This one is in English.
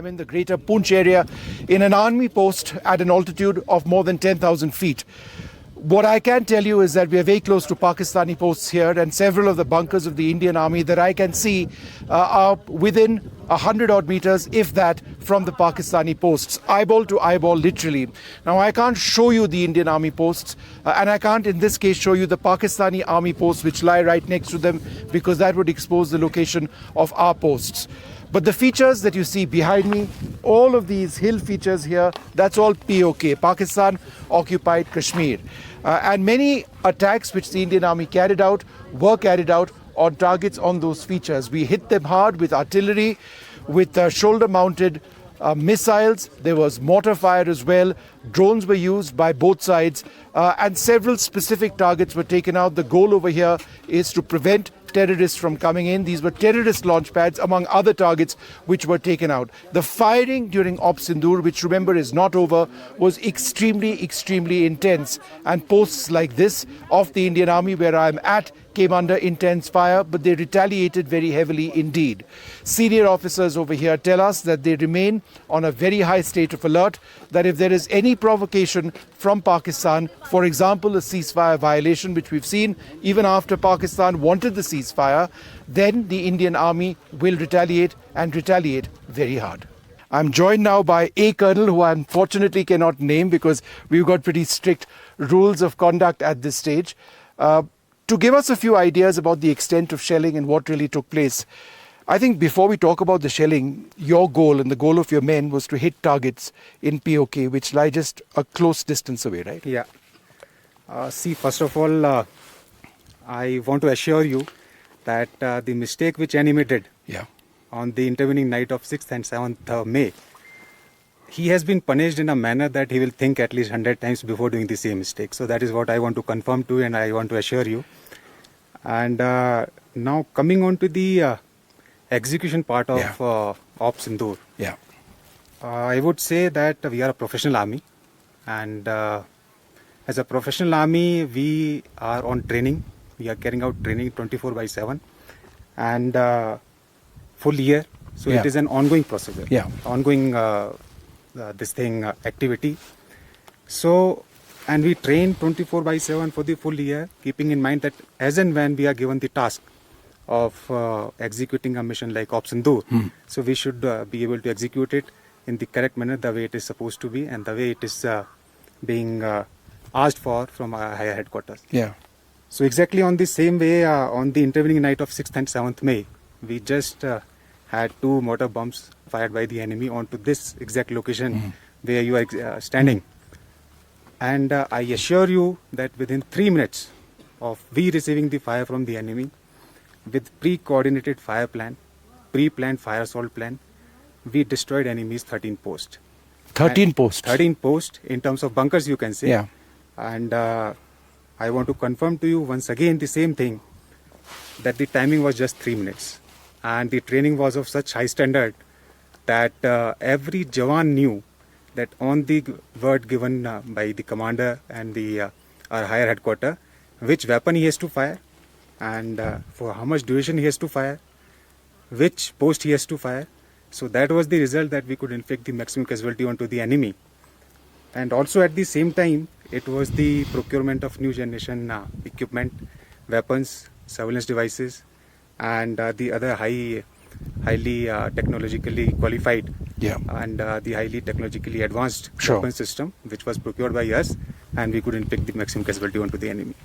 I'm in the greater Poonch area in an army post at an altitude of more than 10,000 feet. What I can tell you is that we are very close to Pakistani posts here, and several of the bunkers of the Indian Army that I can see are within 100 odd meters, if that, from the Pakistani posts, eyeball to eyeball, literally. Now, I can't show you the Indian Army posts, and I can't in this case show you the Pakistani Army posts which lie right next to them, because that would expose the location of our posts. But the features that you see behind me, all of these hill features here, that's all POK, Pakistan occupied Kashmir. And many attacks which the Indian Army carried out were carried out on targets on those features. We hit them hard with artillery, with shoulder-mounted missiles. There was mortar fire as well. Drones were used by both sides, and several specific targets were taken out. The goal over here is to prevent terrorists from coming in. These were terrorist launch pads, among other targets which were taken out. The firing during Op Sindoor, which remember is not over, was extremely intense. And posts like this of the Indian Army where I'm at came under intense fire, but they retaliated very heavily indeed. Senior officers over here tell us that they remain on a very high state of alert, that if there is any provocation from Pakistan, for example, a ceasefire violation, which we've seen even after Pakistan wanted the ceasefire, then the Indian Army will retaliate, and retaliate very hard. I'm joined now by a colonel who I unfortunately cannot name because we've got pretty strict rules of conduct at this stage, to give us a few ideas about the extent of shelling and what really took place. I think before we talk about the shelling, your goal and the goal of your men was to hit targets in POK, which lie just a close distance away, right? Yeah. See, first of all, I want to assure you that the mistake which enemy did on the intervening night of 6th and 7th May, he has been punished in a manner that he will think at least 100 times before doing the same mistake. So that is what I want to confirm to you, and I want to assure you. And now coming on to the execution part of Op Sindoor. Yeah. I would say that we are a professional army, and as a professional army, we are on training. We are carrying out training 24/7 and full year. So it is an ongoing procedure, ongoing activity. So, and we train 24/7 for the full year, keeping in mind that as and when we are given the task of executing a mission like Op Sindoor, so we should be able to execute it in the correct manner, the way it is supposed to be, and the way it is being asked for from our higher headquarters. Yeah. So exactly on the same way, on the intervening night of 6th and 7th May, we just had 2 mortar bombs fired by the enemy onto this exact location where you are standing. And I assure you that within 3 minutes of we receiving the fire from the enemy, with pre-coordinated fire plan, pre-planned fire assault plan, we destroyed enemy's 13 posts. 13 posts? 13 posts in terms of bunkers, you can say. Yeah. And I want to confirm to you once again the same thing, that the timing was just 3 minutes. And the training was of such high standard that every Jawan knew that on the word given by the commander and the our higher headquarter, which weapon he has to fire, and for how much duration he has to fire, which post he has to fire. So that was the result, that we could inflict the maximum casualty onto the enemy. And also at the same time, it was the procurement of new generation equipment, weapons, surveillance devices, and the other highly technologically qualified and the highly technologically advanced weapon system, which was procured by us, and we could inflict the maximum casualty onto the enemy.